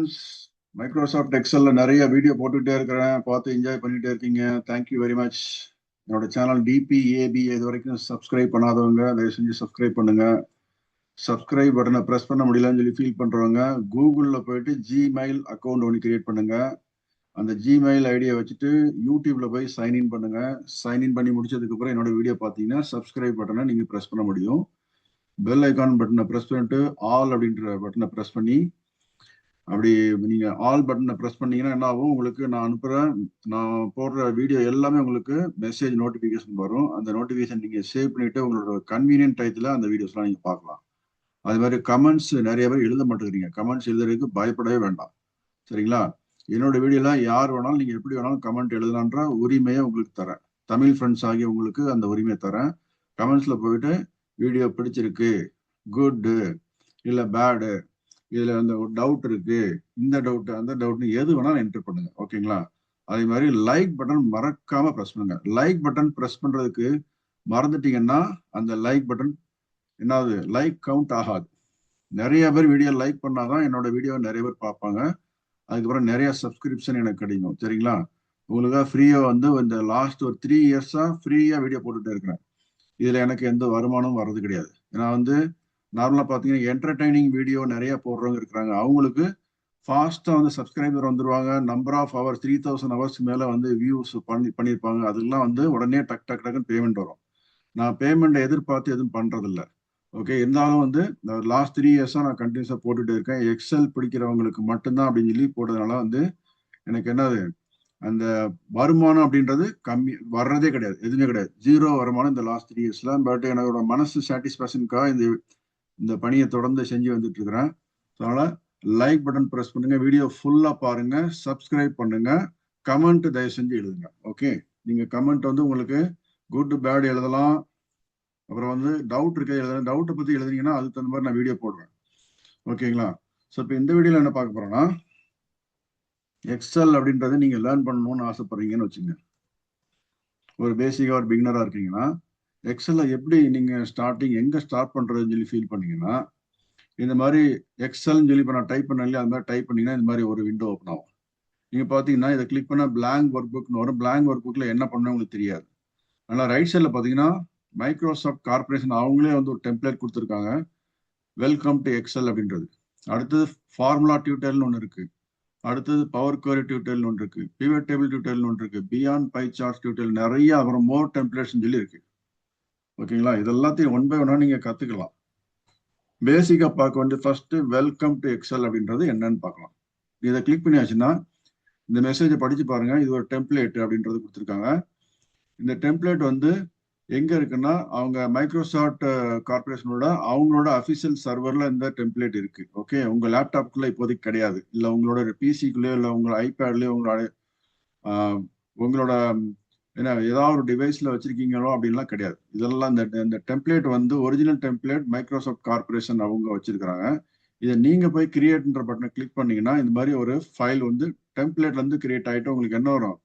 Friends. Microsoft எக்ஸல்ல நிறைய video போட்டுக்கிட்டே இருக்கிறேன். பார்த்து என்ஜாய் பண்ணிட்டே இருக்கீங்க. Thank you very much. என்னோட சேனல் டிபிஏபி இது வரைக்கும் சப்ஸ்கிரைப் பண்ணாதவங்க தயவு செஞ்சு சப்ஸ்கிரைப் பண்ணுங்க. சப்ஸ்கிரைப் பட்டனை ப்ரெஸ் பண்ண முடியலன்னு சொல்லி ஃபீல் பண்றவங்க கூகுளில் போயிட்டு ஜிமெயில் அக்கௌண்ட் ஒன்று கிரியேட் பண்ணுங்க. அந்த ஜிமெயில் ஐடியை வச்சுட்டு யூடியூப்ல போய் சைன்இன் பண்ணுங்க. சைன்இன் பண்ணி முடிச்சதுக்கு அப்புறம் என்னோட வீடியோ பார்த்தீங்கன்னா சப்ஸ்கிரைப் பட்டனை நீங்க ப்ரெஸ் பண்ண முடியும். பெல் ஐக்கான் பட்டனை ப்ரெஸ் பண்ணிட்டு ஆல் அப்படின்ற பட்டனை ப்ரெஸ் பண்ணி அப்படி நீங்க ஆல் பட்டனை ப்ரெஸ் பண்ணீங்கன்னா என்ன ஆகும், உங்களுக்கு நான் போடுற வீடியோ எல்லாமே உங்களுக்கு மெசேஜ் நோட்டிபிகேஷன் வரும். அந்த நோட்டிபிகேஷன் நீங்க சேவ் பண்ணிட்டு உங்களோட கன்வீனியன்ட் டயத்துல அந்த வீடியோஸ்லாம் நீங்க பார்க்கலாம். அது மாதிரி கமெண்ட்ஸ் நிறைய பேர் எழுத மாட்டேங்கிறீங்க. கமெண்ட்ஸ் எழுதுறதுக்கு பயப்படவே வேண்டாம், சரிங்களா? என்னோட வீடியோலாம் யார் வேணாலும் நீங்க எப்படி வேணாலும் கமெண்ட் எழுதலான்ற உரிமையை உங்களுக்கு தரேன். தமிழ் ஃப்ரெண்ட்ஸ் ஆகிய உங்களுக்கு அந்த உரிமையை தரேன். கமெண்ட்ஸ்ல போயிட்டு வீடியோ பிடிச்சிருக்கு, குட்டு இல்ல பேடு, இதுல அந்த ஒரு டவுட் இருக்கு, இந்த டவுட் அந்த டவுட்னு எது வேணாலும் என்டர் பண்ணுங்க, ஓகேங்களா? அதே மாதிரி லைக் பட்டன் மறக்காம ப்ரெஸ் பண்ணுங்க. லைக் பட்டன் ப்ரெஸ் பண்றதுக்கு மறந்துட்டீங்கன்னா அந்த லைக் பட்டன் என்னாவது லைக் கவுண்ட் ஆகாது. நிறைய பேர் வீடியோ லைக் பண்ணாதான் என்னோட வீடியோ நிறைய பேர் பார்ப்பாங்க. அதுக்கப்புறம் நிறைய சப்ஸ்கிரிப்ஷன் எனக்கு கிடைக்கும், சரிங்களா? உங்களுக்காக ஃப்ரீயா இந்த லாஸ்ட் ஒரு 3 இயர்ஸா ஃப்ரீயா வீடியோ போட்டுட்டே இருக்கிறேன். இதுல எனக்கு எந்த வருமானமும் வர்றது கிடையாது. ஏன்னா நார்மலா பாத்தீங்கன்னா என்டர்டைனிங் வீடியோ நிறைய போடுறவங்க இருக்கிறாங்க. அவங்களுக்கு ஃபாஸ்டா சப்ஸ்கிரைபர் வந்துருவாங்க. நம்பர் ஆஃப் ஹவர்ஸ் 3000 ஹவர்ஸ்க்கு மேல வியூஸ் பண்ணியிருப்பாங்க. அதெல்லாம் உடனே டக் டக் டக்குன்னு பேமெண்ட் வரும். நான் பேமெண்ட் எதிர்பார்த்து எதுவும் பண்றது இல்லை. ஓகே, இருந்தாலும் லாஸ்ட் 3 இயர்ஸா நான் கண்டினியூஸா போட்டுட்டே இருக்கேன். எக்ஸல் பிடிக்கிறவங்களுக்கு மட்டும்தான் அப்படின்னு சொல்லி போட்டதுனால எனக்கு என்னது அந்த வருமானம் அப்படின்றது கம்மி வர்றதே கிடையாது, எதுவுமே கிடையாது. 0 வருமானம் இந்த லாஸ்ட் 3 இயர்ஸ்ல. பட் என்னோட மனசு சாட்டிஸ்பாக்சனுக்காக இந்த பணியை தொடர்ந்து செஞ்சு வந்துட்டு இருக்கிறேன். அதனால லைக் பட்டன் ப்ரெஸ் பண்ணுங்க, வீடியோ ஃபுல்லா பாருங்க, சப்ஸ்கிரைப் பண்ணுங்க, கமெண்ட் தயவு செஞ்சு எழுதுங்க. ஓகே, நீங்க கமெண்ட் உங்களுக்கு குட் பேட் எழுதலாம். அப்புறம் டவுட் இருக்கு எழுதலாம். டவுட்டை பத்தி எழுதுனீங்கன்னா அதுக்கு தகுந்த மாதிரி நான் வீடியோ போடுவேன், ஓகேங்களா? ஸோ இப்போ இந்த வீடியோல என்ன பார்க்க போறோம்னா, எக்ஸல் அப்படின்றது நீங்க லேர்ன் பண்ணணும்னு ஆசைப்படுறீங்கன்னு வச்சுங்க. ஒரு பேசிக்கா ஒரு பிகினரா இருக்கீங்கன்னா எக்ஸல்ல எப்படி நீங்க எங்க ஸ்டார்ட் பண்றதுன்னு சொல்லி ஃபீல் பண்ணீங்கன்னா, இந்த மாதிரி எக்ஸல்னு சொல்லி இப்போ நான் டைப் பண்ணல, அது மாதிரி டைப் பண்ணீங்கன்னா இந்த மாதிரி ஒரு விண்டோ ஓப்பன் ஆகும். நீங்க பாத்தீங்கன்னா இதை கிளிக் பண்ண பிளாங்க் ஒர்க் புக்னு வரும். பிளாங்க் ஒர்க் புக்ல என்ன பண்ணணும் உங்களுக்கு தெரியாது. அதனால ரைட் சைட்ல பாத்தீங்கன்னா மைக்ரோசாஃப்ட் கார்பரேஷன் அவங்களே ஒரு டெம்ப்ளேட் கொடுத்துருக்காங்க, வெல்கம் டு எக்ஸல் அப்படின்றது. அடுத்தது ஃபார்முலா டியூட்டோரியல்னு ஒன்று இருக்கு. அடுத்தது பவர் குவரி டியூட்டோரியல் ஒன்று இருக்கு. பிவட் டேபிள் டியூட்டோரியல் ஒன்று இருக்கு. பியாண்ட் பை சார்ட் டியூட்டோரியல் நிறைய, அப்புறம் மோர் டெம்ப்ளேட்ஸ் சொல்லி இருக்கு, ஓகேங்களா? இதெல்லாத்தையும் ஒன் பை ஒன்னா நீங்க கத்துக்கலாம். பேசிக்கா பார்க்க ஃபர்ஸ்ட் வெல்கம் டு எக்ஸல் அப்படின்றது என்னன்னு பார்க்கலாம். இதை கிளிக் பண்ணியாச்சுன்னா இந்த மெசேஜை படிச்சு பாருங்க. இது ஒரு டெம்ப்ளேட் அப்படின்றது கொடுத்துருக்காங்க. இந்த டெம்ப்ளேட் எங்க இருக்குன்னா அவங்க மைக்ரோசாஃப்ட் கார்பரேஷனோட அவங்களோட அபிஷியல் சர்வர்ல இந்த டெம்ப்ளேட் இருக்கு. ஓகே, உங்க லேப்டாப்குள்ள இப்போதைக்கு கிடையாது, இல்ல உங்களோட பிசிக்குள்ளேயோ இல்ல உங்களோட ஐபேட்லயோ உங்களோட ஏதாவது ஒரு டிவைஸ்ல வச்சிருக்கீங்களோ அப்படின்லாம் கிடையாது. இதெல்லாம் இந்த template original template Microsoft corporation அவங்க வச்சிருக்காங்க. இதை நீங்க போய் கிரியேட்ன்ற பட்டனை கிளிக் பண்ணீங்கன்னா இந்த மாதிரி ஒரு ஃபைல் டெம்ப்ளேட்ல கிரியேட் ஆயிட்டு உங்களுக்கு என்ன வரும்,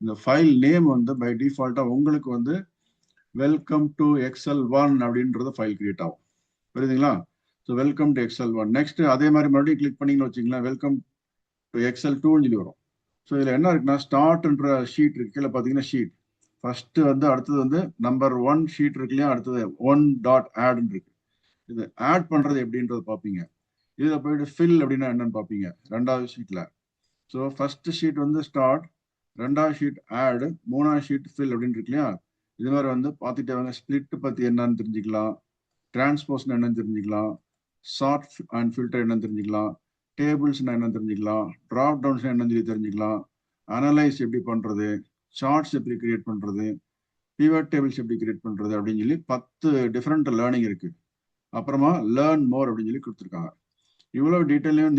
இந்த ஃபைல் நேம் பை டிஃபால்ட்டா உங்களுக்கு வெல்கம் டு எக்ஸல் 1 அப்படின்றது ஃபைல் கிரியேட் ஆகும், புரியுதுங்களா? So welcome to Excel 1. Next அதே மாதிரி மறுபடியும் கிளிக் பண்ணீங்கன்னு வச்சுங்களேன், வெல்கம் டு எக்ஸல் 2 சொல்லி வரும். ஸோ இதுல என்ன இருக்குன்னா ஸ்டார்ட்ன்ற ஷீட் இருக்கு, கீழே பார்த்தீங்கன்னா ஷீட் ஃபர்ஸ்ட் அடுத்தது நம்பர் 1 ஷீட் இருக்கு இல்லையா, அடுத்தது 1.add இருக்கு. இது ஆட் பண்றது எப்படின்றது பார்ப்பீங்க. இதுல போயிட்டு ஃபில் அப்படின்னா என்னன்னு பார்ப்பீங்க ரெண்டாவது ஷீட்ல. ஸோ ஃபர்ஸ்ட் ஷீட் ஸ்டார்ட், ரெண்டாவது ஷீட் ஆட், மூணாவது ஷீட் ஃபில் அப்படின்னு இருக்கு இல்லையா. இது மாதிரி பார்த்துட்டே வாங்க. ஸ்பிளிட் பத்தி என்னன்னு தெரிஞ்சுக்கலாம், டிரான்ஸ்போஷன் என்னன்னு தெரிஞ்சுக்கலாம், சார்ட் அண்ட் ஃபில்டர் என்னன்னு தெரிஞ்சுக்கலாம், டேபிள்ஸ்னா என்னன்னு தெரிஞ்சுக்கலாம், டிராப் டவுன்ஸ் என்னன்னு சொல்லி தெரிஞ்சுக்கலாம், அனலைஸ் எப்படி பண்றது, சார்ட்ஸ் எப்படி கிரியேட் பண்றது, பிவட் டேபிள்ஸ் எப்படி கிரியேட் பண்றது அப்படின்னு சொல்லி 10 டிஃப்ரெண்ட் லேர்னிங் இருக்கு. அப்புறமா லேர்ன் மோர் அப்படின்னு சொல்லி கொடுத்துருக்காங்க. இவ்வளவு டீட்டெயிலையும்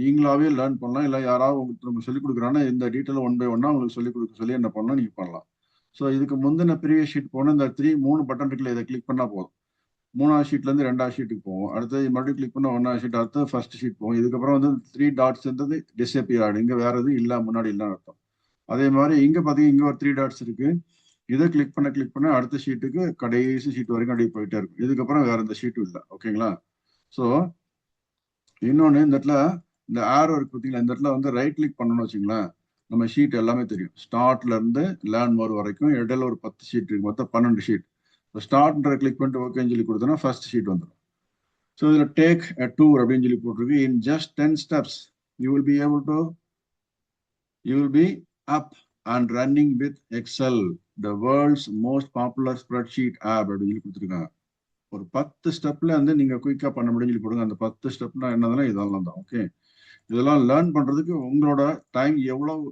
நீங்களாவே லேர்ன் பண்ணலாம், இல்லை யாராவது உங்களுக்கு சொல்லிக் கொடுக்குறாங்கன்னா இந்த டீட்டெயில் ஒன் பை ஒன்னா உங்களுக்கு சொல்லிக் கொடுக்க சொல்லி என்ன பண்ணலாம் நீங்க பண்ணலாம். ஸோ இதுக்கு முந்தின ப்ரீவியஸ் ஷீட் போன இந்த 3 பட்டன் இருக்குல்ல, இதை கிளிக் பண்ணா போதும். மூணாவது ஷீட்ல இருந்து ரெண்டாவது ஷீட்டுக்கு போவோம். அடுத்தது மறுபடியும் கிளிக் பண்ண ஒன்னாவது ஷீட், அடுத்தது ஃபர்ஸ்ட் ஷீட் போவோம். இதுக்கப்புறம் 3 டாட்ஸ் டிஸ்அப்பியர் ஆகிடும். இங்க வேற எதுவும் இல்லை, முன்னாடி இல்லைன்னு அர்த்தம். அதே மாதிரி இங்க பாத்தீங்கன்னா இங்க ஒரு 3 டாட்ஸ் இருக்கு. இதை கிளிக் பண்ண அடுத்த ஷீட்டுக்கு கடைசி ஷீட் வரைக்கும் அப்படியே போயிட்டே இருக்கும். இதுக்கப்புறம் வேற எந்த ஷீட்டும் இல்லை, ஓகேங்களா? ஸோ இன்னொன்னு இந்த இடத்துல இந்த ஆரோ இருக்கு பார்த்தீங்களா, இந்த இடத்துல வந்து ரைட் கிளிக் பண்ணணும்னு வச்சுங்களேன், நம்ம ஷீட் எல்லாமே தெரியும். ஸ்டார்ட்ல இருந்து லேர்ன் மோர் வரைக்கும் இடையில ஒரு 10 ஷீட் இருக்கு, மொத்தம் 12 ஷீட். ஸ்டார்ட்ன்ற கிளிக் பண்ணிட்டு ஓகேன்னு சொல்லி கொடுத்தோன்னா ஃபர்ஸ்ட் ஷீட் வந்துடும். ஸோ இதில் டேக் அ டூர் அப்படின்னு சொல்லி போட்டிருக்கு. In just 10 steps you will be able to up and running with Excel, the world's most popular spreadsheet app அப்படின்னு சொல்லி கொடுத்துருக்காங்க. ஒரு 10 ஸ்டெப்ல வந்து நீங்க குயிக்கா பண்ண முடியும்னு சொல்லி போடுங்க. அந்த 10 ஸ்டெப்னா என்னதுன்னா இதெல்லாம் தான். ஓகே, இதெல்லாம் லேர்ன் பண்றதுக்கு உங்களோட டைம் எவ்வளவு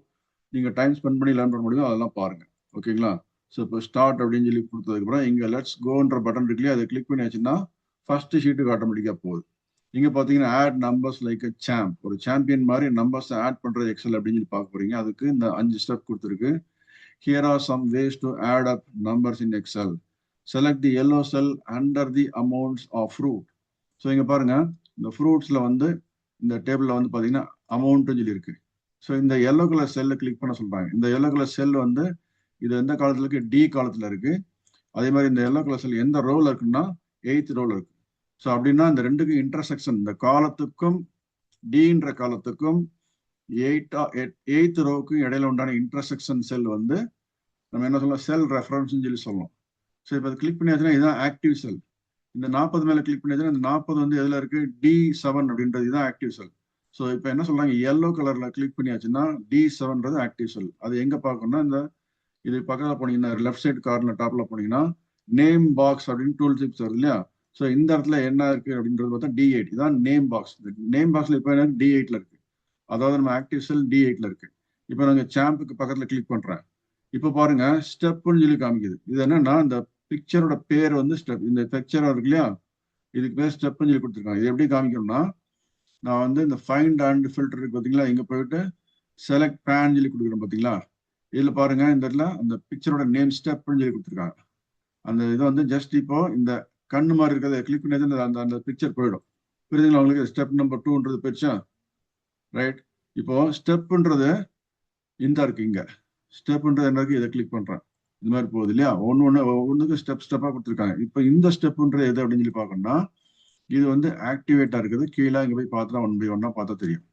நீங்க டைம் ஸ்பெண்ட் பண்ணி லேர்ன் பண்ண முடியுமோ அதெல்லாம் பாருங்க. ஓகேங்களா? ஸோ இப்போ ஸ்டார்ட் அப்படின்னு சொல்லி கொடுத்ததுக்கு அப்புறம் இங்க லெட்ஸ் கோன்ற பட்டன் இருக்குல்லையா, அதை கிளிக் பண்ணி வச்சுன்னா ஃபர்ஸ்ட் ஷீட்டுக்கு ஆட்டோமேட்டிக்கா போகுது. இங்க பாத்தீங்கன்னா ஆட் நம்பர்ஸ் லைக் அ சாம்ப், ஒரு சாம்பியன் மாதிரி நம்பர்ஸ் ஆட் பண்றது எக்ஸல் அப்படின்னு சொல்லி பார்க்க போறீங்க. அதுக்கு இந்த 5 ஸ்டெப் கொடுத்துருக்கு. Here are some ways to add up numbers in Excel. Select the yellow cell under the amounts of fruit. So இங்க பாருங்க, இந்த ஃப்ரூட்ஸ்ல வந்து இந்த டேபிள்ல வந்து பாத்தீங்கன்னா அமௌண்ட் சொல்லி இருக்கு. ஸோ இந்த எல்லோ கலர் செல்ல கிளிக் பண்ண சொல்றாங்க. இந்த எல்லோ கலர் செல் வந்து இது எந்த காலத்துல இருக்கு, டி காலத்துல இருக்கு. அதே மாதிரி இந்த எல்லோ கலர் செல் எந்த ரோல இருக்குன்னா 8th ரோல இருக்கு. ஸோ அப்படின்னா இந்த ரெண்டுக்கும் இன்டர்செக்ஷன், இந்த காலத்துக்கும் டின்ற காலத்துக்கும் 8th ரோவுக்கும் இடையில உண்டான இன்டர்செக்ஷன் செல் வந்து நம்ம என்ன சொல்லலாம், செல் ரெஃபரன்ஸ் சொல்லி சொல்லலாம். ஸோ இப்போ கிளிக் பண்ணியாச்சுன்னா இதுதான் ஆக்டிவ் செல். இந்த 40 மேல கிளிக் பண்ணியாச்சுன்னா இந்த 40 வந்து எதுல இருக்கு, D7 அப்படின்றது இதுதான் ஆக்டிவ் செல். ஸோ இப்போ என்ன சொல்றாங்க, எல்லோ கலர்ல கிளிக் பண்ணியாச்சுன்னா D7ன்றது ஆக்டிவ் செல். அது எங்க பார்க்கணும்னா இந்த இது பக்கத்துல போனீங்கன்னா லெஃப்ட் சைடு கார்னர் டாப்ல போனீங்கன்னா நேம் பாக்ஸ் அப்படின்னு டூல் டிப்ஸ் வருது இல்லையா. ஸோ இந்த இடத்துல என்ன இருக்கு அப்படின்றது பார்த்தா D8, இதான் நேம் பாக்ஸ். நேம் பாக்ஸ்ல இப்போ எனக்கு D8ல இருக்கு, அதாவது நம்ம ஆக்டிவ் செல் D8ல இருக்கு. இப்போ நாங்க சாம்புக்கு பக்கத்துல கிளிக் பண்றேன். இப்போ பாருங்க ஸ்டெப்னு சொல்லி காமிக்குது. இது என்னன்னா இந்த பிக்சரோட பேர் வந்து ஸ்டெப். இந்த பிக்சர் இருக்கு இல்லையா, இதுக்கு பேர் ஸ்டெப்னு சொல்லி கொடுத்துருக்காங்க. இது எப்படி காமிக்கணும்னா, நான் வந்து இந்த ஃபைண்ட் அண்ட் ஃபில்டர் இருக்கு பாத்தீங்களா, இங்க போயிட்டு செலக்ட் பேன் சொல்லி கொடுக்குறேன் பாத்தீங்களா. இதுல பாருங்க இந்த இடத்துல அந்த பிக்சரோட நேம் ஸ்டெப்னு சொல்லி கொடுத்துருக்காங்க. அந்த இது வந்து ஜஸ்ட் இப்போ இந்த கண்ணு மாதிரி இருக்கிறத கிளிக் பண்ணி அந்த அந்த பிக்சர் போயிடும். புரியுதுங்களா உங்களுக்கு? ஸ்டெப் நம்பர் 2ன்றது போயிடுச்சா, ரைட். இப்போ ஸ்டெப்ன்றது இந்த இருக்கு, இங்க ஸ்டெப்ன்றது என்ன இருக்கு, இதை கிளிக் பண்றேன். இந்த மாதிரி போகுது இல்லையா, ஒண்ணுக்கு ஸ்டெப் ஸ்டெப்பா கொடுத்துருக்காங்க. இப்போ இந்த ஸ்டெப்ன்றது எது அப்படின்னு சொல்லி பார்க்கணும்னா, இது வந்து ஆக்டிவேட்டா இருக்குது. கீழே இங்க போய் பார்த்தா 1 by 1 பார்த்தா தெரியும்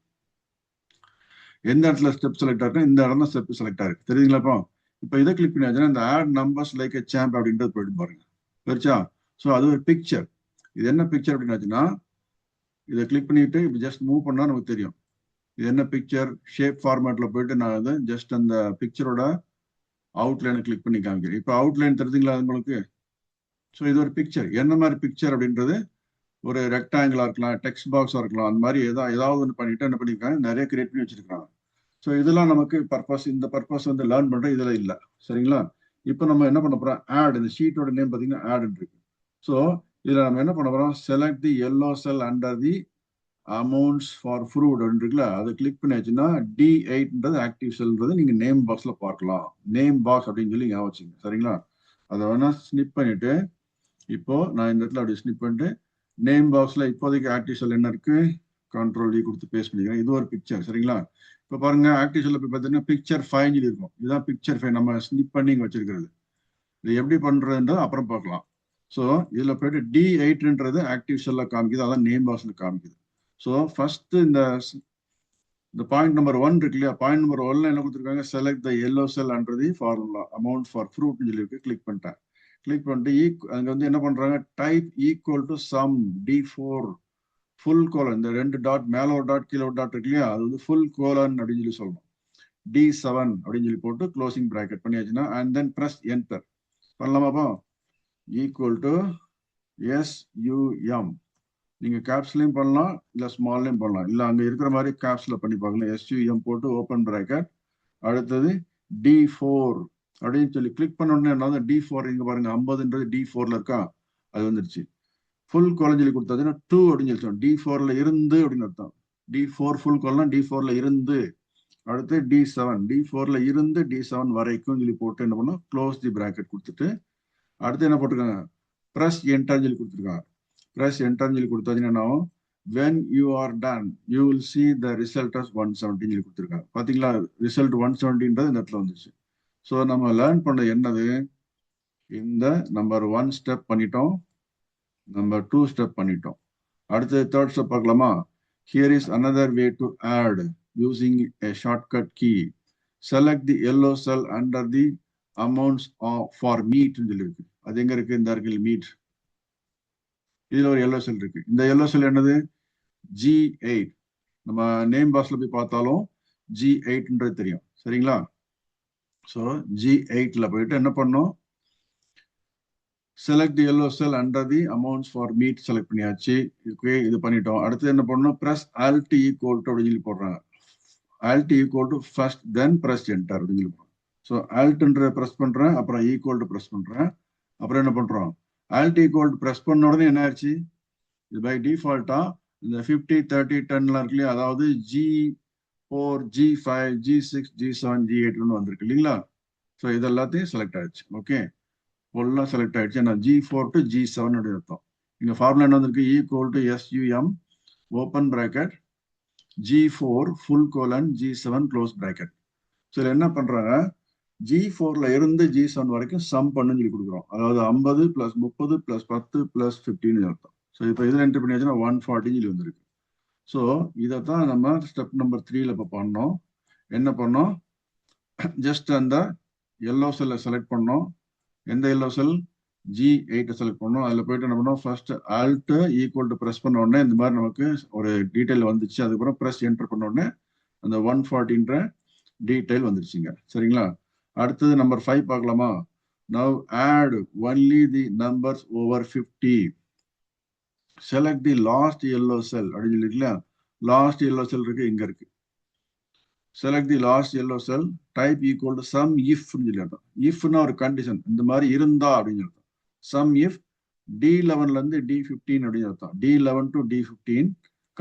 எந்த இடத்துல ஸ்டெப் செலக்ட் ஆயிருக்கு, இந்த இடம் தான் ஸ்டெப் செலக்ட் ஆயிருக்கு. தெரியுதுங்களா? இப்போ இதை கிளிக் பண்ணியாச்சுன்னா இந்த odd numbers like a champ அப்படின்றது போயிட்டு பாருங்க, பெருச்சா. ஸோ அது ஒரு பிக்சர். இது என்ன பிக்சர் அப்படின்னாச்சுன்னா, இதை கிளிக் பண்ணிட்டு இப்படி ஜஸ்ட் மூவ் பண்ணா நமக்கு தெரியும் இது என்ன பிக்சர். ஷேப் ஃபார்மேட்ல போயிட்டு நான் வந்து ஜஸ்ட் அந்த பிக்சரோட அவுட்லைனை கிளிக் பண்ணி காமிக்கிறேன். இப்போ அவுட்லைன் தெரிஞ்சுங்களா உங்களுக்கு? ஸோ இது ஒரு பிக்சர். என்ன மாதிரி பிக்சர் அப்படின்றது, ஒரு ரெக்டாங்கிளா இருக்கலாம், டெக்ஸ்ட் பாக்ஸா இருக்கலாம், அந்த மாதிரி ஏதாவது ஒன்று பண்ணிட்டு என்ன பண்ணிருக்காங்க, நிறைய கிரியேட் பண்ணி வச்சிருக்காங்க. ஸோ இதெல்லாம் நமக்கு பர்பஸ், இந்த பர்பஸ் வந்து லேர்ன் பண்ற இதுல இல்ல. சரிங்களா? இப்போ நம்ம என்ன பண்ண போறோம், ஆட். இந்த ஷீட்டோட நேம் பாத்தீங்கன்னா ஆட் இருக்கு. ஸோ இதுல நம்ம என்ன பண்ண போறோம், select the yellow cell under the amounts for fruit இருக்குல்ல, அதை கிளிக் பண்ணியாச்சுன்னா D8ன்றது ஆக்டிவ் செல்ன்றது நீங்க நேம் பாக்ஸ்ல பார்க்கலாம். நேம் பாக்ஸ் அப்படின்னு சொல்லி ஞாபகம் வச்சுங்க. சரிங்களா? அதை வேணா ஸ்னிப் பண்ணிட்டு, இப்போ நான் இந்த இடத்துல அப்படி ஸ்னிப் பண்ணிட்டு நேம் பாக்ஸ்ல இப்போதைக்கு ஆக்டிவ் செல் என்ன இருக்கு, Ctrl+V கொடுத்து பேஸ்ட் பண்ணிக்கிறேன். இது ஒரு பிக்சர். சரிங்களா? இப்போ பாருங்க ஆக்டிவ் செல்ல போய் பார்த்தீங்கன்னா பிக்சர் 5 இருக்கும். இதுதான் பிக்சர் 5 நம்ம ஸ்னிப் பண்ணி இங்க வச்சிருக்கிறது. இது எப்படி பண்றதுன்றது அப்புறம் பார்க்கலாம். ஸோ இதுல போயிட்டு D8ன்றது ஆக்டிவ் செல்ல காமிக்குது, அதான் நேம் பாக்ஸ்ல காமிக்குது. ஸோ ஃபர்ஸ்ட் இந்த பாயிண்ட் நம்பர் 1 இருக்கு இல்லையா, பாயிண்ட் நம்பர் 1ல என்ன கொடுத்துருக்காங்க, select the yellow cell under the formula amount for ஃப்ரூட்னு சொல்லி இருக்கு. கிளிக் பண்ணிட்டேன். கிளிக் பண்ணிட்டு அங்க வந்து என்ன பண்றாங்க, type equal to sum D4 full colon. இந்த 2 டாட் மேல ஒரு டாட் கீழே ஒரு டாட் இருக்கு இல்லையா, அது வந்து ஃபுல் கோலன் அப்படின்னு சொல்லி சொல்லணும். D7 அப்படின்னு சொல்லி போட்டு க்ளோசிங் பிராக்கெட் பண்ணியாச்சுன்னா அண்ட் தென் பிரஸ் என்டர் பண்ணலாமாப்பா. Equal to SUM. நீங்க கேப்ஸ்லயும் பண்ணலாம், இல்ல ஸ்மால்லையும் பண்ணலாம், இல்ல அங்க இருக்கிற மாதிரி கேப்ஸ்ல பண்ணி பார்க்கலாம். SUM போட்டு ஓப்பன் பிராக்கெட், அடுத்தது D4 அப்படின்னு சொல்லி கிளிக் பண்ண உடனே என்ன, D4 இங்க பாருங்க 50ன்றது D4ல இருக்கா, அது வந்துருச்சு. ஃபுல் கோலன் சொல்லி கொடுத்தாச்சுன்னா 2 அப்படின்னு சொல்லி D4ல இருந்து அப்படின்னு அர்த்தம். D4 ஃபுல் கோலன் D4ல இருந்து, அடுத்து D4ல இருந்து D7 வரைக்கும் சொல்லி போட்டு என்ன பண்ணோம், க்ளோஸ் தி பிராக்கெட் கொடுத்துட்டு அடுத்து என்ன போட்டிருக்காங்க, பிரஸ் என்டர் சொல்லி கொடுத்துருக்காங்க. பிரஸ் என்டர் சொல்லி கொடுத்தாச்சுன்னா when you are done you will see the result as 170 சொல்லி கொடுத்துருக்காங்க. பாத்தீங்களா, ரிசல்ட் 170ன்றது இந்த இடத்துல வந்துச்சு. ஸோ நம்ம லேர்ன் பண்ண என்னது, இந்த நம்பர் 1 ஸ்டெப் பண்ணிட்டோம், நம்பர் 2 ஸ்டெப் பண்ணிட்டோம். அடுத்து 3rd ஸ்டெப் பார்க்கலாமா. Here is another way to add using a shortcut key. Select the yellow cell under the amounts for meat. அது எங்க இருக்கு? இந்த இடத்துல மீட். இதுல ஒரு yellow cell இருக்கு. இந்த yellow cell என்னது? G8. நம்ம நேம் பாக்ஸ்ல போய் பார்த்தாலும் G8ன்றது தெரியும். சரிங்களா? ஸோ G8ல போயிட்டு என்ன பண்ணோம்? select the yellow cell under the amounts for meat select பண்ணியாச்சு. இது பண்ணிட்டோம். அடுத்து என்ன பண்ணணும்? press alt equal to அப்படின்னு சொல்லி போடுறாங்க. alt equal to first then press enter அப்படின்னு சொல்லி போடுறோம். ஸோ altன்ற ப்ரெஸ் பண்றேன், அப்புறம் equal to ப்ரெஸ் பண்றேன், அப்புறம் என்ன பண்றோம்? alt equal to ப்ரெஸ் பண்ண உடனே என்ன ஆயிடுச்சு? இது பை டிஃபால்ட்டா இந்த 50 30 10லாம் இருக்கு இல்லையா, அதாவது G4 G5 G6 G7 G8ன்னு வந்திருக்கு இல்லைங்களா? ஸோ இது எல்லாத்தையும் செலக்ட் ஆயிடுச்சு. ஓகே, ஃபுல்லாக செலக்ட் ஆயிடுச்சு. ஏன்னா G4 to G7 அப்படின்னு அர்த்தம். இங்க ஃபார்முலா என்ன வந்திருக்கு? Equal to SUM open bracket G4 full colon G7 close bracket. So இதில் என்ன பண்றாங்க? G4ல இருந்து G7 வரைக்கும் சம் பண்ணுன்னு சொல்லி கொடுக்குறோம். அதாவது 50 + 30 + 10 + 15 அர்த்தம். ஸோ இப்போ இதில் என்ட்ரி பண்ணியாச்சுன்னா 140 சொல்லி வந்திருக்கு. ஸோ இதைத்தான் நம்ம ஸ்டெப் நம்பர் 3ல இப்போ பண்ணோம். என்ன பண்ணோம்? ஜஸ்ட் அந்த எல்லோ செல்லை செலக்ட் பண்ணோம். எந்த எல்லோ செல்? G8 செலக்ட் பண்ணோம். அதில் போயிட்டு என்ன பண்ணோம்? First alt equal to press பண்ண உடனே இந்த மாதிரி நமக்கு ஒரு டீட்டெயில் வந்துச்சு. அதுக்கப்புறம் ப்ரெஸ் என்டர் பண்ண உடனே அந்த 140ன்ற டீட்டெயில் வந்துருச்சுங்க. சரிங்களா? அடுத்தது நம்பர் 5 பார்க்கலாமா? Now add only the numbers over 50. Select the last yellow cell அப்படின்னு சொல்லிருக்கல, லாஸ்ட் yellow cell இருக்கு, இங்க இருக்கு. Select the last yellow cell, type equal to sum if சொல்லி அர்த்தம். ifனா ஒரு கண்டிஷன், இந்த மாதிரி இருந்தா அப்படின்னு அர்த்தம். sum if D11ல இருந்து D15 அப்படின்னு அர்த்தம். D11 to D15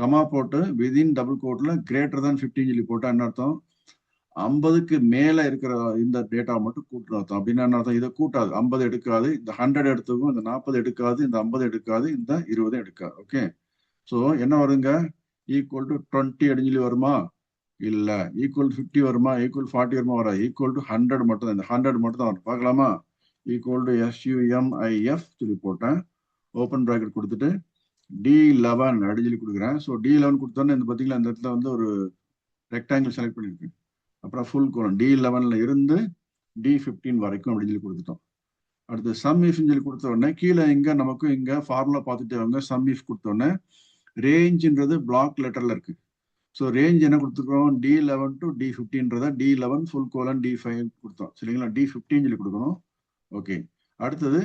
கமா போட்டு within டபுள் கோட்ல greater than 15 சொல்லி போட்டா என்ன அர்த்தம்? 50க்கு மேல இருக்கிற இந்த டேட்டா மட்டும் கூட்டணும் அர்த்தம். அப்படின்னா என்ன அர்த்தம்? இதை கூட்டாது, 50 எடுக்காது, இந்த 100 எடுத்துக்கும், இந்த 40 எடுக்காது, இந்த 50 எடுக்காது, இந்த 20 எடுக்காது. ஓகே, ஸோ என்ன வருங்க? ஈக்குவல் டு 20 அப்படின்னு சொல்லி வருமா? இல்ல. ஈக்குவல் 50 வருமா? ஈக்குவல் 40 வருமா? வர ஈக்குவல் டு 100 மட்டும் தான். இந்த 100 மட்டும் தான் வரும். பார்க்கலாமா? ஈக்குவல் டு SUMIF சொல்லி போட்டேன், ஓப்பன் பிராக்கெட் கொடுத்துட்டு D11 அப்படின்னு சொல்லி கொடுக்குறேன். ஸோ D11 கொடுத்தோன்னே இந்த பார்த்தீங்களா, இந்த இடத்துல வந்து ஒரு ரெக்டாங்கிள் செலக்ட் பண்ணிருக்கு. அப்புறம் ஃபுல் கோலன் D11ல இருந்து D15 வரைக்கும் அப்படின்னு சொல்லி கொடுத்துட்டோம். அடுத்து சம் இஃப் சொல்லி கொடுத்த உடனே கீழே இங்க நமக்கு இங்க ஃபார்முலா பார்த்துட்டே வாங்க. சம் இஃப் கொடுத்த உடனே ரேஞ்சுன்றது பிளாக் லெட்டர்ல இருக்கு. ஸோ ரேஞ்ச் என்ன கொடுத்துருக்கோம்? D11 to D15ன்றத D11 full colon D5 கொடுத்தோம். சரிங்களா? D15 சொல்லி கொடுக்கணும். ஓகே, அடுத்தது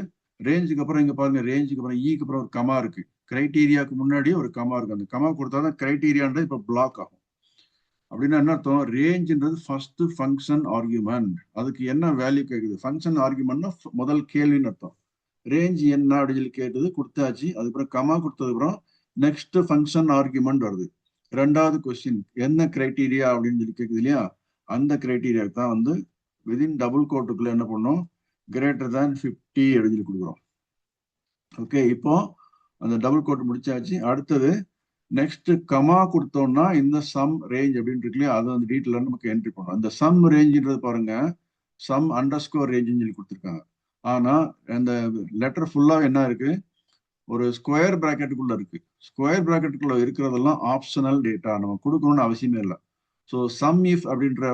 ரேஞ்சுக்கு அப்புறம் இங்க பாருங்க, ரேஞ்சுக்கு அப்புறம் ஈக்கு அப்புறம் ஒரு கமா இருக்கு. கிரைட்டீரியாவுக்கு முன்னாடி ஒரு கமா இருக்கு. அந்த கமா கொடுத்தாதான் கிரைட்டீரியான்றது இப்போ பிளாக் ஆகும். அப்படின்னா என்ன அர்த்தம்? ரேஞ்சுன்றது ஃபர்ஸ்ட் ஃபங்க்ஷன் ஆர்குமெண்ட். அதுக்கு என்ன வேல்யூ கேட்குது? ஃபங்க்ஷன் ஆர்குமெண்ட்னா முதல் கேள்வின்னு அர்த்தம். ரேஞ்ச் என்ன அப்படின்னு சொல்லி கேட்டது, கொடுத்தாச்சு. அதுக்கப்புறம் கமா கொடுத்ததுக்கப்புறம் நெக்ஸ்ட் ஃபங்க்ஷன் ஆர்குமெண்ட் வருது. ரெண்டாவது கொஸ்டின் என்ன கிரைட்டீரியா அப்படின்னு சொல்லி கேட்குது இல்லையா, அந்த கிரைட்டீரியாவுக்கு தான் வந்து விதின் டபுள் கோட்டுக்குள்ள என்ன பண்ணோம்? கிரேட்டர் தேன் 50 அப்படின்னு சொல்லி கொடுக்குறோம். ஓகே, இப்போ அந்த டபுள் கோட் முடிச்சாச்சு. அடுத்தது நெக்ஸ்ட் கமா கொடுத்தோம்னா இந்த சம் ரேஞ்ச் அப்படின்னு இருக்கு இல்லையா, அது வந்து டீட்டெயில் நமக்கு என்ட்ரி பண்ணணும். இந்த சம் ரேஞ்சுன்றது பாருங்க, சம் அண்டர்ஸ்கோர் ரேஞ்சுன்னு சொல்லி கொடுத்துருக்காங்க. ஆனா அந்த லெட்டர் ஃபுல்லா என்ன இருக்கு? ஒரு ஸ்கொயர் பிராக்கெட்டுக்குள்ள இருக்கு. ஸ்கொயர் பிராக்கெட்டுக்குள்ள இருக்கிறதெல்லாம் ஆப்ஷனல் டேட்டா, நம்ம கொடுக்கணும்னு அவசியமே இல்லை. ஸோ சம் இஃப் அப்படின்ற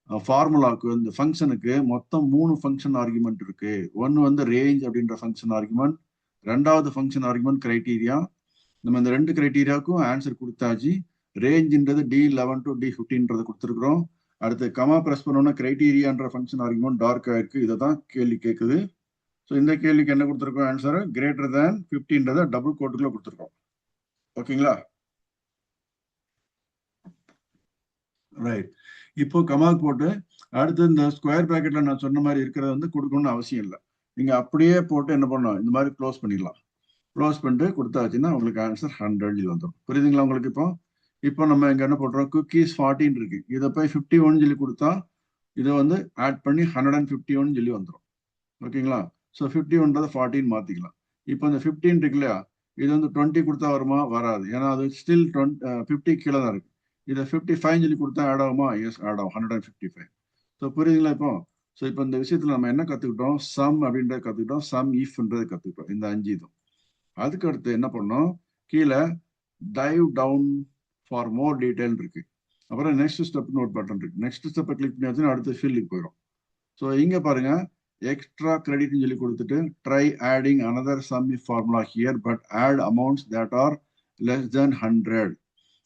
ஃபார்முலாவுக்கு, இந்த ஃபங்க்ஷனுக்கு மொத்தம் 3 ஃபங்க்ஷன் ஆர்குமெண்ட் இருக்கு. ஒன்னு வந்து ரேஞ்ச் அப்படின்ற ஃபங்க்ஷன் ஆர்குமெண்ட், ரெண்டாவது ஃபங்க்ஷன் ஆர்குமெண்ட் கிரைட்டீரியா. நம்ம இந்த 2 கிரைட்டீரியாவுக்கும் ஆன்சர் கொடுத்தாச்சு. ரேஞ்சுன்றது D11 to D15ன்றதை கொடுத்துருக்குறோம். அடுத்து கமா ப்ரெஸ் பண்ணோம்னா கிரைட்டீரியான்ற ஃபங்க்ஷன் ஆர்குமெண்ட் டார்க் ஆயிருக்கு. இதை தான் கேள்வி கேட்குது. ஸோ இந்த கேள்விக்கு என்ன கொடுத்துருக்கோம்? ஆன்சர் கிரேட்டர் தேன் 15ன்றதை டபுள் கோட்டுக்குள்ள கொடுத்துருக்கோம். ஓகேங்களா? ரைட். இப்போ கமாக்கு போட்டு அடுத்து இந்த ஸ்கொயர் பிராக்கெட்ல நான் சொன்ன மாதிரி இருக்கிறத வந்து கொடுக்கணும்னு அவசியம் இல்லை. நீங்க அப்படியே போட்டு என்ன பண்ணணும்? இந்த மாதிரி க்ளோஸ் பண்ணிடலாம். க்ளோஸ் பண்ணிட்டு கொடுத்தாச்சுன்னா உங்களுக்கு ஆன்சர் 100 வந்துடும். புரியுதுங்களா உங்களுக்கு? இப்போ நம்ம இங்க என்ன பண்றோம்? குக்கீஸ் 14 இருக்கு. இதை போய் 51 சொல்லி கொடுத்தா இதை வந்து ஆட் பண்ணி 151 சொல்லி வந்துடும். ஓகேங்களா? ஸோ 51ன்றதை 14 மாத்திக்கலாம். இப்போ இந்த 15 இருக்கு இல்லையா, இது வந்து 20 கொடுத்தா வருமா? வராது. ஏன்னா அது ஸ்டில் 50 கீழே தான் இருக்கு. இதை 55 சொல்லி கொடுத்தா ஆட் ஆகுமா? எஸ், ஆட் ஆகும். 155. ஸோ புரியுதுங்களா இப்போ? ஸோ இப்போ இந்த விஷயத்துல நம்ம என்ன கத்துக்கிட்டோம்? சம் அப்படின்றத கத்துக்கிட்டோம், சம் இஃப்ன்றதை கத்துக்கிட்டோம். இந்த 5 இதுவும். அதுக்கு அடுத்து என்ன பண்ணோம்? கீழே dive down for more detail இருக்கு. அப்புறம் நெக்ஸ்ட் ஸ்டெப் நோட் பட்டன் இருக்கு. நெக்ஸ்ட் ஸ்டெப்பை கிளிக் பண்ணியாச்சுன்னா அடுத்த ஃபீல்டுக்கு போயிடும். ஸோ இங்க பாருங்க எக்ஸ்ட்ரா கிரெடிட்னு சொல்லி கொடுத்துட்டு try adding another sum if formula here but add amounts that are less than 100.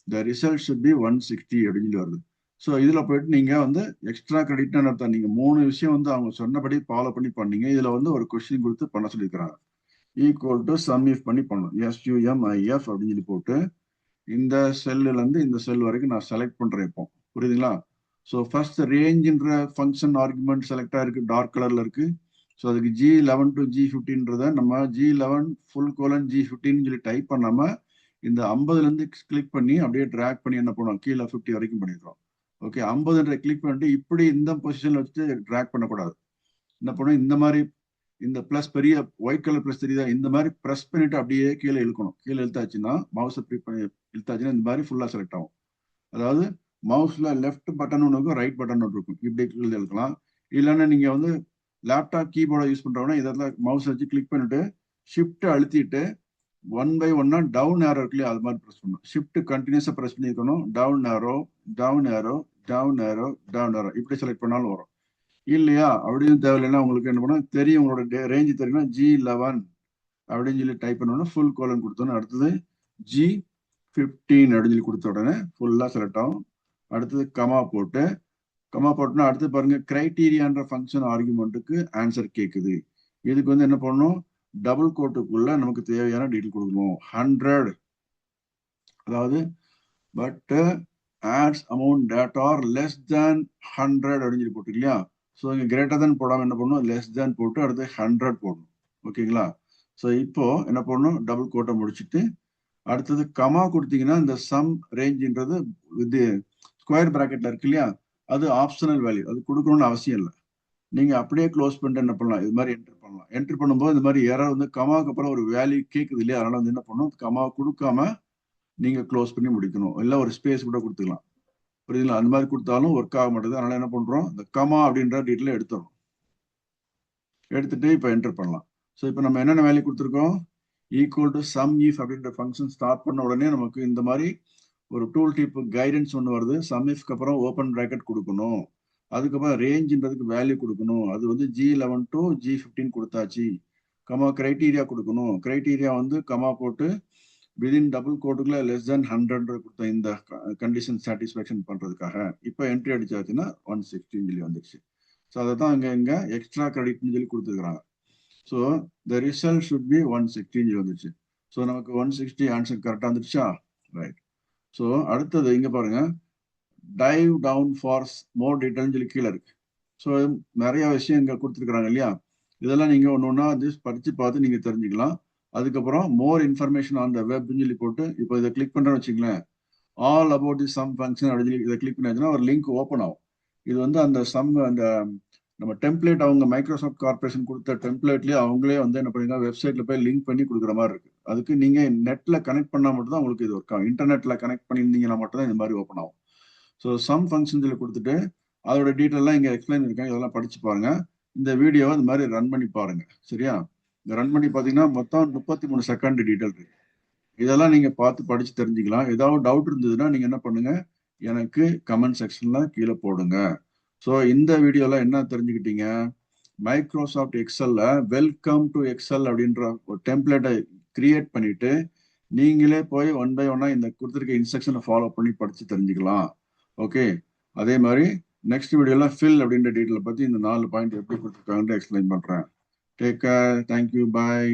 The result should be 160 அப்படின்னு சொல்லி வருது. ஸோ இதுல போயிட்டு நீங்க வந்து எக்ஸ்ட்ரா கிரெடிட்னு அர்த்தம். நீங்க 3 விஷயம் வந்து அவங்க சொன்னபடி ஃபாலோ பண்ணி பண்ணீங்க. இதுல வந்து ஒரு கொஸ்டின் கொடுத்து பண்ண சொல்லியிருக்கிறாங்க. ஈக்குவல் டு சம் இஃப் பண்ணி பண்ணணும். SUMIF அப்படின்னு சொல்லி போட்டு இந்த செல்லுல இருந்து இந்த செல் வரைக்கும் நான் செலக்ட் பண்றேன் இப்போ. புரியுதுங்களா? ஸோ ஃபர்ஸ்ட் ரேஞ்சுன்ற ஃபங்க்ஷன் ஆர்குமெண்ட் செலக்ட் ஆயிருக்கு, டார்க் கலர்ல இருக்கு. ஸோ அதுக்கு G11 டு G15 நம்ம G11 ஃபுல் கோலன் G15 சொல்லி டைப் பண்ணாம இந்த 50ல இருந்து கிளிக் பண்ணி அப்படியே ட்ராக் பண்ணி என்ன பண்ணுவோம், கீழே 50 வரைக்கும் பண்ணிடுறோம். ஓகே, 50 கிளிக் பண்ணிட்டு இப்படி இந்த பொசிஷன்ல வச்சு ட்ராக் பண்ணக்கூடாது. என்ன பண்ணும், இந்த மாதிரி இந்த பிளஸ் பெரிய ஒயிட் கலர் பிளஸ் தெரியுதா, இந்த மாதிரி ப்ரெஸ் பண்ணிட்டு அப்படியே கீழே இழுக்கணும். கீழே இழுத்தாச்சுன்னா மவுஸை கிளிக் பண்ணி இழுத்தாச்சுன்னா இந்த மாதிரி ஃபுல்லா செலக்ட் ஆகும். அதாவது மவுஸ்ல லெஃப்ட் பட்டன் ஒன்று இருக்கும், ரைட் பட்டன் ஒன்று இருக்கும். இப்படி கீழே இழுக்கலாம். இல்லைன்னா நீங்க வந்து லேப்டாப் கீபோர்டை யூஸ் பண்றவங்கன்னா இதெல்லாம் மவுஸ் வச்சு கிளிக் பண்ணிட்டு ஷிஃப்ட் அழுத்திட்டு 1 by 1 டவுன் ஏரோ இருக்குல்லையா, அது மாதிரி ப்ரெஸ் பண்ணணும். ஷிஃப்ட் கண்டினியூஸா ப்ரெஸ் பண்ணிருக்கணும். Down arrow, down arrow, down arrow, down arrow, இப்படி செலக்ட் பண்ணாலும் வரும். இல்லையா அப்படின்னு தேவையில்லைன்னா உங்களுக்கு என்ன பண்ணணும், தெரியும் உங்களோட ரேஞ்ச் தெரியும்னா G11 அப்படின்னு சொல்லி டைப் பண்ணணும். ஃபுல் கோலன் கொடுத்தோன்னு அடுத்தது G15 அப்படின்னு சொல்லி கொடுத்த உடனே ஃபுல்லா செலக்ட் ஆகும். அடுத்தது கமா போட்டுனா அடுத்து பாருங்க கிரைட்டீரியான்ற ஃபங்க்ஷன் ஆர்குமெண்ட்டுக்கு ஆன்சர் கேட்குது. இதுக்கு வந்து என்ன பண்ணணும், டபுள் கோட்டுக்குள்ள நமக்கு தேவையான டீட்டெயில் கொடுக்கணும். 100, அதாவது but adds amount that are less than 100 அப்படின்னு சொல்லி போட்டு இல்லையா. ஸோ இங்கே கிரேட்டர் தேன் போடாமல் என்ன பண்ணணும், லெஸ் தேன் போட்டு அடுத்து 100 போடணும். ஓகேங்களா? ஸோ இப்போ என்ன பண்ணணும், டபுள் கோட்டை முடிச்சுட்டு அடுத்தது கமா கொடுத்தீங்கன்னா இந்த சம் ரேஞ்சுன்றது இது ஸ்கொயர் பிராக்கெட்ல இருக்கு இல்லையா, அது ஆப்ஷனல் வேல்யூ, அது கொடுக்கணும்னு அவசியம் இல்லை. நீங்க அப்படியே க்ளோஸ் பண்ணிட்டு என்ன பண்ணலாம், இது மாதிரி என்டர் பண்ணலாம். என்டர் பண்ணும்போது இந்த மாதிரி எரர் வந்து கமாவுக்கு அப்புறம் ஒரு வேல்யூ கேட்குது இல்லையா, அதனால வந்து என்ன பண்ணணும், கமா கொடுக்காம நீங்க க்ளோஸ் பண்ணி முடிக்கணும். இல்லை ஒரு ஸ்பேஸ் கூட கொடுத்துக்கலாம். புரியுதுங்களா? அந்த மாதிரி கொடுத்தாலும் ஒர்க் ஆக மாட்டேங்குது. அதனால என்ன பண்றோம், இந்த கமா அப்படின்ற டீட்டெயில் எடுத்துரும். எடுத்துட்டு இப்போ என்டர் பண்ணலாம். ஸோ இப்போ நம்ம என்னென்ன வேல்யூ கொடுத்துருக்கோம், ஈக்குவல் டு சம் இஃப் அப்படின்ற ஃபங்க்ஷன் ஸ்டார்ட் பண்ண உடனே நமக்கு இந்த மாதிரி ஒரு டூல் டிப் கைடன்ஸ் ஒன்று வருது. சம் இஃப்க்கு அப்புறம் ஓப்பன் பிராக்கெட் கொடுக்கணும், அதுக்கப்புறம் ரேஞ்சுன்றதுக்கு வேல்யூ கொடுக்கணும். அது வந்து G11 டு G15 கொடுத்தாச்சு. கமா கிரைட்டீரியா கொடுக்கணும். கிரைட்டீரியா வந்து கமா போட்டு விதின் டபுள் கோட்டுக்குள்ள லெஸ் தென் 100 கொடுத்த இந்த கண்டிஷன் சாட்டிஸ்ஃபேக்ஷன் பண்றதுக்காக இப்போ என்ட்ரி அடிச்சாச்சுன்னா 160 சொல்லி வந்துருச்சு. ஸோ அதை தான் இங்க எக்ஸ்ட்ரா கிரெடிட்னு சொல்லி கொடுத்துருக்காங்க. So the result should be 160 வந்துருச்சு. ஸோ நமக்கு 160 ஆன்சர் கரெக்டாக வந்துருச்சா? ரைட். ஸோ அடுத்தது இங்க பாருங்க, டைவ் டவுன் ஃபார் மோர் டீட்டெயில்னு சொல்லி கீழே இருக்கு. ஸோ நிறைய விஷயம் இங்க கொடுத்துருக்குறாங்க இல்லையா, இதெல்லாம் நீங்க ஒன்று ஒன்றா படிச்சு பார்த்து நீங்க தெரிஞ்சுக்கலாம். அதுக்கப்புறம் மோர் இன்ஃபர்மேஷன் ஆன் த வெப்னு சொல்லி போட்டு இப்போ இதை கிளிக் பண்றேன்னு வச்சுங்களேன், all about the some function அப்படின்னு சொல்லி இதை கிளிக் பண்ணாச்சுன்னா ஒரு லிங்க் ஓப்பன் ஆகும். இது வந்து அந்த சம் அந்த நம்ம டெம்ப்ளேட் அவங்க மைக்ரோசாஃப்ட் கார்பரேஷன் கொடுத்த டெம்ப்ளேட்லயே அவங்களே வந்து என்ன பண்ணுங்க, வெப்சைட்ல போய் லிங்க் பண்ணி கொடுக்குற மாதிரி இருக்கு. அதுக்கு நீங்க நெட்ல கனெக்ட் பண்ணா மட்டும் தான் உங்களுக்கு இது ஒர்க் ஆகும். இன்டர்நெட்ல கனெக்ட் பண்ணியிருந்தீங்கன்னா மட்டும் தான் இந்த மாதிரி ஓப்பன் ஆகும். ஸோ சம் ஃபங்க்ஷன் சொல்லி கொடுத்துட்டு அதோட டீட்டெயிலாம் இங்க எக்ஸ்பிளைன் இருக்காங்க, இதெல்லாம் படிச்சு பாருங்க. இந்த வீடியோவை இந்த மாதிரி ரன் பண்ணி பாருங்க. சரியா? இந்த ரன் பண்ணி பாத்தீங்கன்னா மொத்தம் 33 செகண்ட் டீட்டெயில் இருக்கு. இதெல்லாம் நீங்க பார்த்து படிச்சு தெரிஞ்சுக்கலாம். ஏதாவது டவுட் இருந்ததுன்னா நீங்க என்ன பண்ணுங்க, எனக்கு கமெண்ட் செக்ஷன்ல கீழே போடுங்க. ஸோ இந்த வீடியோல என்ன தெரிஞ்சுக்கிட்டீங்க, மைக்ரோசாஃப்ட் எக்ஸல்ல வெல்கம் டு எக்ஸல் அப்படின்ற ஒரு டெம்ப்ளேட்டை கிரியேட் பண்ணிட்டு நீங்களே போய் 1 by 1 இந்த கொடுத்துருக்க இன்ஸ்ட்ரக்ஷனை ஃபாலோ பண்ணி படிச்சு தெரிஞ்சுக்கலாம். ஓகே, அதே மாதிரி நெக்ஸ்ட் வீடியோல ஃபில் அப்படின்ற டீட்டெயில் பத்தி இந்த 4 பாயிண்ட் எப்படி கொடுத்துருக்காங்கன்னு எக்ஸ்பிளைன் பண்றேன். டேக் கேர், தேங்க்யூ, பாய்.